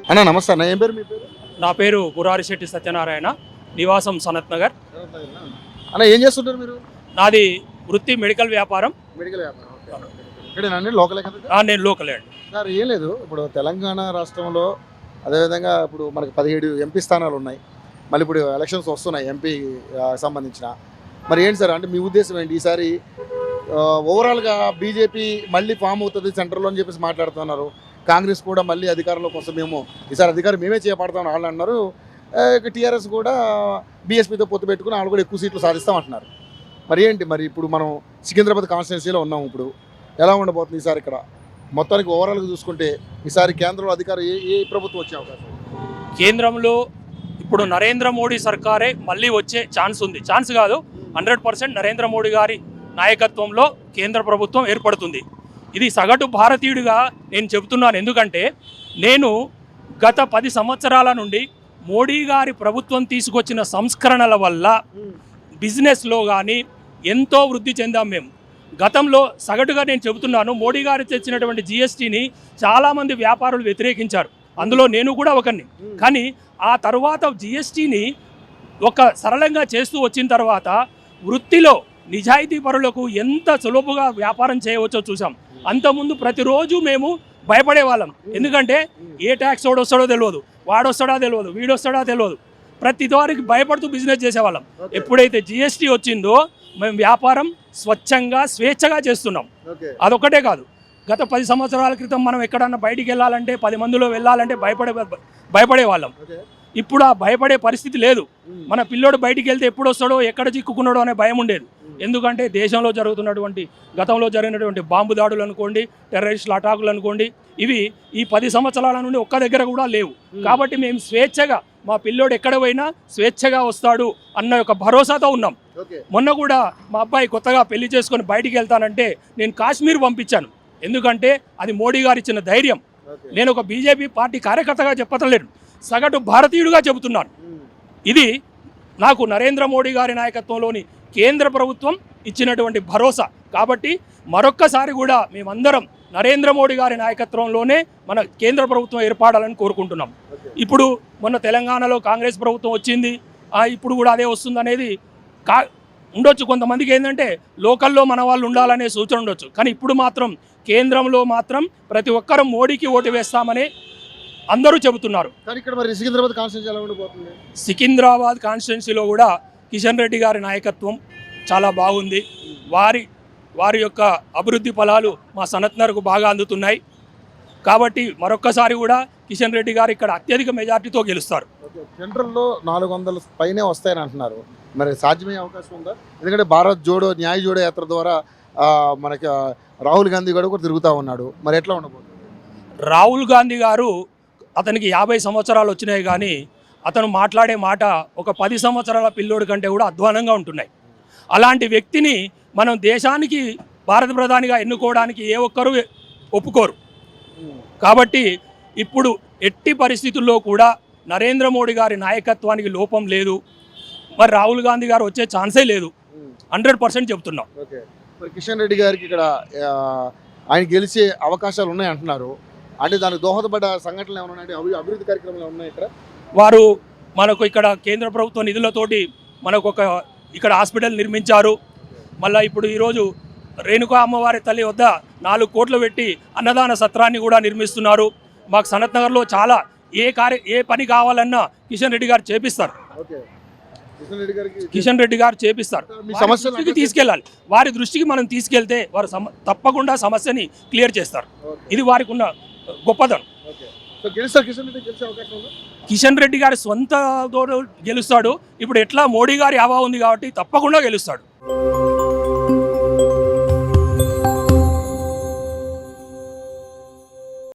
అన్న నమస్తే అన్న, ఏం పేరు మీ పేరు? నా పేరు గురారిశెట్టి సత్యనారాయణ, నివాసం సనత్ నగర్. అన్న ఏం చేస్తుంటారు మీరు? నాది వృత్తి మెడికల్ వ్యాపారం. మెడికల్ వ్యాపారం. ఇక్కడేనండి, లోకలే కదా? నేను లోకలే అండి. సార్ ఏం లేదు, ఇప్పుడు తెలంగాణ రాష్ట్రంలో అదేవిధంగా ఇప్పుడు మనకి 17 ఎంపీ స్థానాలు ఉన్నాయి. మళ్ళీ ఇప్పుడు ఎలక్షన్స్ వస్తున్నాయి ఎంపీ సంబంధించిన. మరి ఏంటి సార్, అంటే మీ ఉద్దేశం ఏంటి? ఈసారి ఓవరాల్గా బీజేపీ మళ్ళీ ఫామ్ అవుతుంది సెంటర్లో అని చెప్పేసి మాట్లాడుతున్నారు. కాంగ్రెస్ కూడా మళ్ళీ అధికారంలోకి వస్తే మేము ఈసారి అధికారం మేమే చేపడతామని వాళ్ళు అన్నారు. టీఆర్ఎస్ కూడా బీఎస్పీతో పొత్తు పెట్టుకుని వాళ్ళు కూడా ఎక్కువ సీట్లు సాధిస్తామంటున్నారు. మరి ఏంటి, మరి ఇప్పుడు మనం సికింద్రాబాద్ కాన్స్టిట్యున్సీలో ఉన్నాం. ఇప్పుడు ఎలా ఉండబోతుంది ఈసారి? ఇక్కడ మొత్తానికి ఓవరాల్గా చూసుకుంటే ఈసారి కేంద్రంలో అధికారం ఏ ప్రభుత్వం వచ్చే అవకాశం? కేంద్రంలో ఇప్పుడు నరేంద్ర మోడీ సర్కారే మళ్ళీ వచ్చే ఛాన్స్ ఉంది. ఛాన్స్ కాదు, 100% నరేంద్ర మోడీ గారి నాయకత్వంలో కేంద్ర ప్రభుత్వం ఏర్పడుతుంది. ఇది సగటు భారతీయుడిగా నేను చెబుతున్నాను. ఎందుకంటే నేను గత 10 సంవత్సరాల నుండి మోడీ గారి ప్రభుత్వం తీసుకొచ్చిన సంస్కరణల వల్ల బిజినెస్లో కానీ ఎంతో వృద్ధి చెందాం మేము. గతంలో సగటుగా నేను చెబుతున్నాను, మోడీ గారు తెచ్చినటువంటి జిఎస్టీని చాలామంది వ్యాపారులు వ్యతిరేకించారు, అందులో నేను కూడా ఒకరిని. కానీ ఆ తర్వాత జిఎస్టీని ఒక సరళంగా చేస్తూ వచ్చిన తర్వాత వృత్తిలో నిజాయితీ పరులకు ఎంత సులభంగా వ్యాపారం చేయవచ్చో చూసాం. అంతకుముందు ప్రతిరోజు మేము భయపడేవాళ్ళం. ఎందుకంటే ఏ ట్యాక్స్ వస్తాడో తెలియదు, వాడొస్తాడో తెలియదు, వీడొస్తాడో తెలియదు. ప్రతి వారికి భయపడుతూ బిజినెస్ చేసేవాళ్ళం. ఎప్పుడైతే జిఎస్టీ వచ్చిందో మేము వ్యాపారం స్వచ్ఛంగా స్వేచ్ఛగా చేస్తున్నాం. అదొక్కటే కాదు, గత 10 సంవత్సరాల క్రితం మనం ఎక్కడన్నా బయటికి వెళ్ళాలంటే 10 మందిలో వెళ్ళాలంటే భయపడేవాళ్ళం. ఇప్పుడు ఆ భయపడే పరిస్థితి లేదు. మన పిల్లోడు బయటికి వెళ్తే ఎప్పుడు వస్తాడో ఎక్కడ చిక్కుకున్నాడో అనే భయం ఉండేది. ఎందుకంటే దేశంలో జరుగుతున్నటువంటి గతంలో జరిగినటువంటి బాంబు దాడులు అనుకోండి, టెర్రరిస్టుల అటాకులు అనుకోండి, ఇవి ఈ 10 సంవత్సరాల నుండి ఒక్క దగ్గర కూడా లేవు. కాబట్టి మేము స్వేచ్ఛగా మా పిల్లోడు ఎక్కడ పోయినా స్వేచ్ఛగా వస్తాడు అన్న ఒక భరోసాతో ఉన్నాం. మొన్న కూడా మా అబ్బాయి కొత్తగా పెళ్లి చేసుకొని బయటికి వెళ్తానంటే నేను కాశ్మీర్ పంపించాను. ఎందుకంటే అది మోడీ గారు ఇచ్చిన ధైర్యం. నేను ఒక బీజేపీ పార్టీ కార్యకర్తగా చెప్పట్లేదు, సగటు భారతీయుడిగా చెబుతున్నాను. ఇది నాకు నరేంద్ర మోడీ గారి నాయకత్వంలోని కేంద్ర ప్రభుత్వం ఇచ్చినటువంటి భరోసా. కాబట్టి మరొక్కసారి కూడా మేమందరం నరేంద్ర మోడీ గారి నాయకత్వంలోనే మన కేంద్ర ప్రభుత్వం ఏర్పడాలని కోరుకుంటున్నాం. ఇప్పుడు మొన్న తెలంగాణలో కాంగ్రెస్ ప్రభుత్వం వచ్చింది, ఇప్పుడు కూడా అదే వస్తుంది అనేది ఉండొచ్చు. కొంతమందికి ఏంటంటే లోకల్లో మన వాళ్ళు ఉండాలనే సూచన ఉండొచ్చు. కానీ ఇప్పుడు మాత్రం కేంద్రంలో మాత్రం ప్రతి ఒక్కరూ మోడీకి ఓటు వేస్తామని అందరూ చెబుతున్నారు. సికింద్రాబాద్ కాన్స్టిట్యున్సీలో కూడా కిషన్ రెడ్డి గారి నాయకత్వం చాలా బాగుంది. వారి యొక్క అభివృద్ధి ఫలాలు మా సనత్ నగర్కు బాగా అందుతున్నాయి. కాబట్టి మరొక్కసారి కూడా కిషన్ రెడ్డి గారు ఇక్కడ అత్యధిక మెజార్టీతో గెలుస్తారు. సెంట్రల్లో 400 పైనే వస్తాయని అంటున్నారు. మరి సాధ్యమయ్యే అవకాశం ఉందా? ఎందుకంటే భారత్ జోడో న్యాయ జోడో యాత్ర ద్వారా మనకి రాహుల్ గాంధీ గారు కూడా తిరుగుతూ ఉన్నాడు. మరి ఎట్లా ఉండబోతుంది? రాహుల్ గాంధీ గారు అతనికి 50 సంవత్సరాలు వచ్చినాయి, కానీ అతను మాట్లాడే మాట ఒక 10 సంవత్సరాల పిల్లోడి కంటే కూడా అధ్వానంగా ఉంటున్నాయి. అలాంటి వ్యక్తిని మనం దేశానికి భారత ప్రధానిగా ఎన్నుకోవడానికి ఏ ఒక్కరూ ఒప్పుకోరు. కాబట్టి ఇప్పుడు ఎట్టి పరిస్థితుల్లో కూడా నరేంద్ర మోడీ గారి నాయకత్వానికి లోపం లేదు. మరి రాహుల్ గాంధీ గారు వచ్చే ఛాన్సే లేదు, 100% చెప్తున్నాం. కిషన్ రెడ్డి గారికి ఇక్కడ ఆయన గెలిచే అవకాశాలు ఉన్నాయి అంటున్నారు. అంటే దానికి దోహదపడ్డ సంఘటనలు ఏమైనా ఉన్నాయంటే, అభివృద్ధి కార్యక్రమాలు ఉన్నాయి ఇక్కడ? వారు మనకు ఇక్కడ కేంద్ర ప్రభుత్వ నిధులతోటి మనకు ఇక్కడ హాస్పిటల్ నిర్మించారు. మళ్ళీ ఇప్పుడు ఈరోజు రేణుకా అమ్మవారి తల్లి వద్ద 4 కోట్లు పెట్టి అన్నదాన సత్రాన్ని కూడా నిర్మిస్తున్నారు. మాకు సనత్ నగర్లో చాలా ఏ పని కావాలన్నా కిషన్ రెడ్డి గారు చేపిస్తారు. కిషన్ రెడ్డి గారు చేపిస్తారు. సమస్యకి తీసుకెళ్ళాలి, వారి దృష్టికి మనం తీసుకెళ్తే వారు తప్పకుండా సమస్యని క్లియర్ చేస్తారు. ఇది వారికి ఉన్న గొప్పదనం. కిషన్ రెడ్డి గారి సొంత గెలుస్తాడు. ఇప్పుడు ఎట్లా మోడీ గారి హవా ఉంది కాబట్టి తప్పకుండా గెలుస్తాడు.